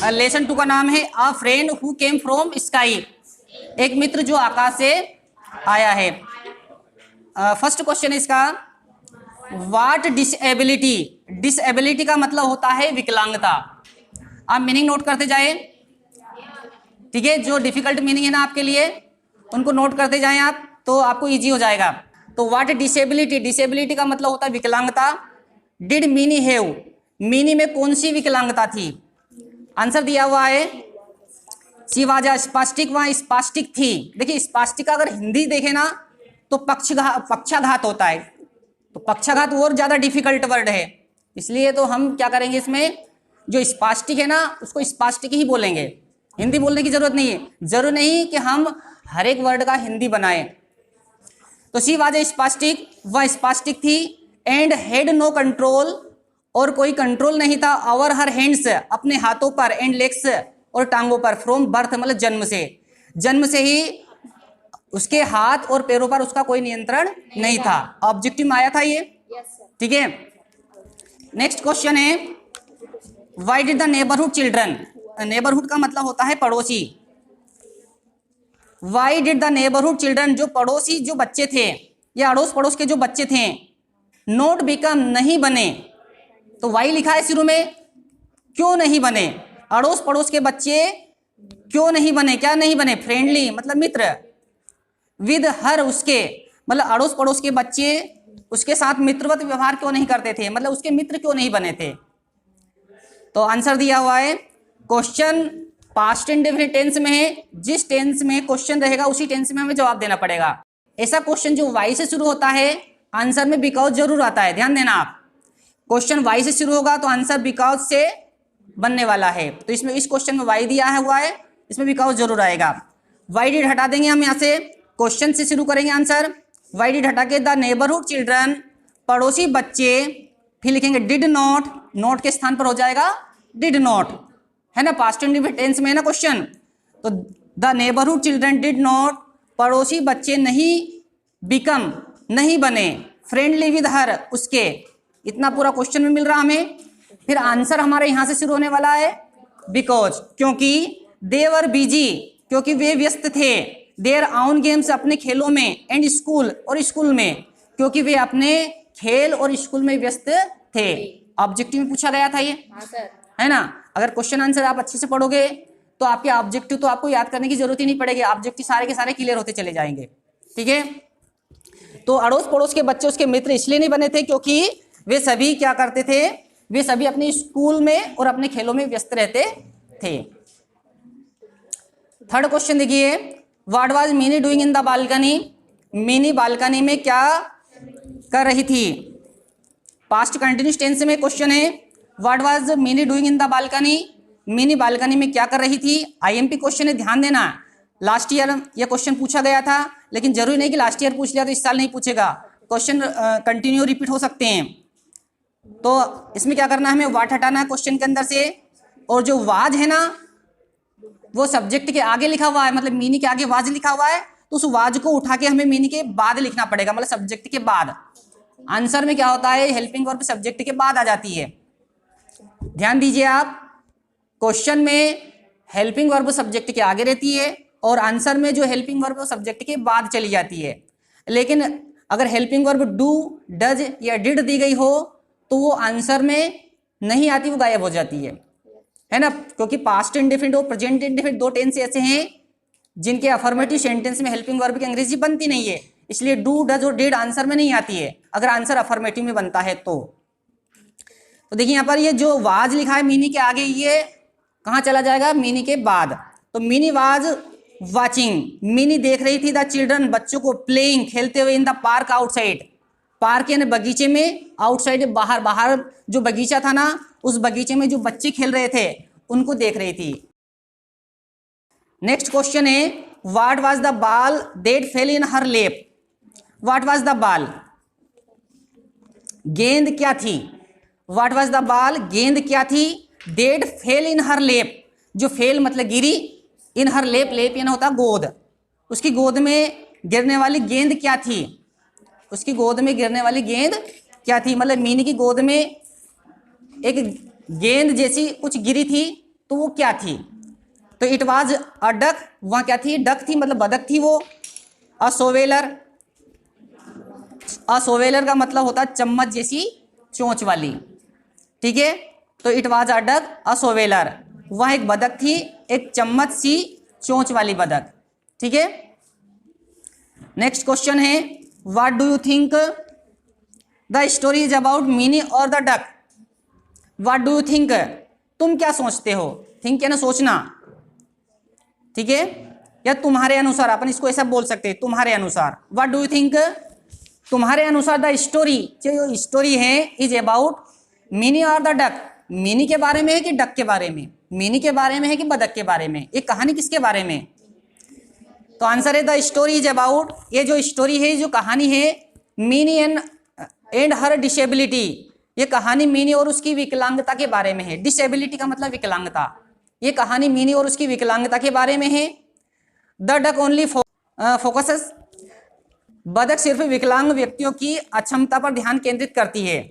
Lesson 2 का नाम है अ friend who came from sky, एक मित्र जो आकाश से आया है। फर्स्ट क्वेश्चन इसका, व्हाट डिसेबिलिटी, डिसेबिलिटी का मतलब होता है विकलांगता। आप मीनिंग नोट करते जाए, ठीक है, जो डिफिकल्ट मीनिंग है ना आपके लिए उनको नोट करते जाएं आप, तो आपको इजी हो जाएगा। तो व्हाट डिसेबिलिटी, डिसेबिलिटी का मतलब होता है विकलांगता। डिड मीनी हैव, मीनी में कौन सी विकलांगता थी? आंसर दिया हुआ है सी वाज स्पास्टिक, वहां स्पास्टिक थी। देखिए स्पास्टिक का अगर हिंदी देखे ना तो पक्षाघात होता है, तो पक्षाघात और ज्यादा डिफिकल्ट वर्ड है, इसलिए तो हम क्या करेंगे इसमें जो स्पास्टिक है ना उसको स्पास्टिक ही बोलेंगे, हिंदी बोलने की जरूरत नहीं है। जरूर नहीं कि हम हर एक वर्ड का हिंदी बनाएं। तो सी वाज स्पास्टिक, वह स्पास्टिक थी। एंड हैड नो कंट्रोल, और कोई कंट्रोल नहीं था। ओवर हर हैंड्स, अपने हाथों पर। एंड लेग्स, और टांगों पर। फ्रॉम बर्थ मतलब जन्म से, जन्म से ही उसके हाथ और पैरों पर उसका कोई नियंत्रण नहीं था। ऑब्जेक्टिव में आया था ये, ठीक है। नेक्स्ट क्वेश्चन है, why did the neighbourhood children, neighbourhood का मतलब होता है पड़ोसी। Why did the neighbourhood children, जो पड़ोसी जो बच्चे थे या अड़ोस पड़ोस के जो बच्चे थे, नॉट बिकम नहीं बने। तो वाई लिखा है शुरू में, क्यों नहीं बने? अड़ोस पड़ोस के बच्चे क्यों नहीं बने, क्या नहीं बने? फ्रेंडली मतलब मित्र, विद हर उसके, मतलब अड़ोस पड़ोस के बच्चे उसके साथ मित्रवत व्यवहार क्यों नहीं करते थे, मतलब उसके मित्र क्यों नहीं बने थे। तो आंसर दिया हुआ है, क्वेश्चन पास्ट इंडेफिनिट टेंस में है, जिस टेंस में क्वेश्चन रहेगा उसी टेंस में हमें जवाब देना पड़ेगा। ऐसा क्वेश्चन जो वाई से शुरू होता है आंसर में बिकॉज जरूर आता है, ध्यान देना आप। क्वेश्चन वाई से शुरू होगा तो आंसर बिकॉज से बनने वाला है, तो इसमें इस क्वेश्चन में वाई दिया हुआ है, इसमें बिकॉज जरूर आएगा। वाई डिड हटा देंगे हम यहाँ से, क्वेश्चन से शुरू करेंगे आंसर। वाई डिड हटा के द नेबरहुड चिल्ड्रन, पड़ोसी बच्चे, फिर लिखेंगे डिड नॉट, नॉट के स्थान पर हो जाएगा डिड नॉट, है ना, पास्ट इंडेफिनिट टेंस में है ना क्वेश्चन। तो the neighbourhood children did not, पड़ोसी बच्चे नहीं, बिकम नहीं बने, फ्रेंडली विद हर उसके, इतना पूरा क्वेश्चन में मिल रहा हमें। फिर आंसर हमारे यहां से शुरू होने वाला है बिकॉज, क्योंकि दे वर बिजी, क्योंकि वे व्यस्त थे, देयर ऑन गेम्स अपने खेलों में, एंड स्कूल और स्कूल में, क्योंकि वे अपने खेल और स्कूल में व्यस्त थे। ऑब्जेक्टिव में पूछा गया था ये, है ना। अगर क्वेश्चन आंसर आप अच्छे से पढ़ोगे तो आपके ऑब्जेक्टिव तो आपको याद करने की जरूरत ही नहीं पड़ेगी, ऑब्जेक्टिव सारे के सारे क्लियर होते चले जाएंगे, ठीक है। तो अड़ोस पड़ोस के बच्चे उसके मित्र इसलिए नहीं बने थे क्योंकि वे सभी क्या करते थे, वे सभी अपने स्कूल में और अपने खेलों में व्यस्त रहते थे। थर्ड क्वेश्चन देखिए, what was mini doing in the balcony, mini balcony में क्या कर रही थी। पास्ट कंटिन्यूअस टेंस में क्वेश्चन है, what was mini doing in the balcony, mini balcony में क्या कर रही थी। आईएमपी क्वेश्चन है, ध्यान देना। लास्ट ईयर यह क्वेश्चन पूछा गया था, लेकिन जरूरी नहीं कि लास्ट ईयर पूछ लिया तो इस साल नहीं पूछेगा, क्वेश्चन कंटिन्यू रिपीट हो सकते हैं। तो इसमें क्या करना है, हमें वाट हटाना है क्वेश्चन के अंदर से, और जो वाज है ना वो सब्जेक्ट के आगे लिखा हुआ है, मतलब मीनी के आगे वाज लिखा हुआ है, तो उस वाज को उठा के हमें मीनी के बाद लिखना पड़ेगा, मतलब सब्जेक्ट के बाद। आंसर में क्या होता है, हेल्पिंग वर्ब सब्जेक्ट के बाद आ जाती है, ध्यान दीजिए आप। क्वेश्चन में हेल्पिंग वर्ब सब्जेक्ट के आगे रहती है और आंसर में जो हेल्पिंग वर्ब सब्जेक्ट के बाद चली जाती है। लेकिन अगर हेल्पिंग वर्ब डू, डज या डिड दी गई हो तो वो आंसर में नहीं आती, वो गायब हो जाती है ना, क्योंकि पास्ट इंडेफिनिट और प्रेजेंट इंडेफिनिट दो टेंस ऐसे हैं जिनके अफर्मेटिव सेंटेंस में हेल्पिंग वर्ब की अंग्रेजी बनती नहीं है, इसलिए डू, डज और डिड आंसर में नहीं आती है अगर आंसर अफर्मेटिव में बनता है तो। देखिए यहाँ पर ये जो वाज लिखा है मीनी के आगे, ये कहाँ चला जाएगा, मीनी के बाद। तो मीनी वाज वाचिंग, मीनी देख रही थी द चिल्ड्रन बच्चों को, प्लेइंग खेलते हुए, in the park outside, park यानी बगीचे में, आउटसाइड बाहर, बाहर जो बगीचा था ना उस बगीचे में जो बच्चे खेल रहे थे उनको देख रही थी। नेक्स्ट क्वेश्चन है, what was the ball that fell in her lap, what was the ball, गेंद क्या थी, व्हाट वाज द बॉल गेंद क्या थी, that fell in her lap, जो फेल मतलब गिरी, इन हर लैप, लैप यानी होता गोद, उसकी गोद में गिरने वाली गेंद क्या थी, उसकी गोद में गिरने वाली गेंद क्या थी, मतलब मीनी की गोद में एक गेंद जैसी कुछ गिरी थी तो वो क्या थी? तो इट वाज अ डक, वहाँ क्या थी? डक थी, मतलब बदक थी वो। अ सोवेलर, अ सोवेलर का मतलब होता है चम्मच जैसी चोंच वाली, ठीक है। तो इट वाज अ डक अ सोवेलर, वह एक बदक थी, एक चम्मच सी चोंच वाली बदक, ठीक है। नेक्स्ट क्वेश्चन है, what do you think the story is about Mini और the duck? What do you think, तुम क्या सोचते हो? थिंक है ना सोचना, ठीक है, या तुम्हारे अनुसार, अपन इसको ऐसा बोल सकते हैं, तुम्हारे अनुसार। व्हाट डू यू थिंक, तुम्हारे अनुसार द स्टोरी, जो स्टोरी है, इज अबाउट मिनी और द डक, मिनी के बारे में है कि डक के बारे में? मिनी के बारे में है कि बदक के बारे में? एक कहानी किसके बारे में? तो आंसर है द स्टोरी इज अबाउट, ये जो स्टोरी है, जो कहानी है, मिनी एंड हर डिसेबिलिटी, ये कहानी मिनी और उसकी विकलांगता के बारे में है। डिसेबिलिटी का मतलब विकलांगता, ये कहानी मिनी और उसकी विकलांगता के बारे में है। द डक ओनली फोकसेस, बदक सिर्फ विकलांग व्यक्तियों की अक्षमता पर ध्यान केंद्रित करती है।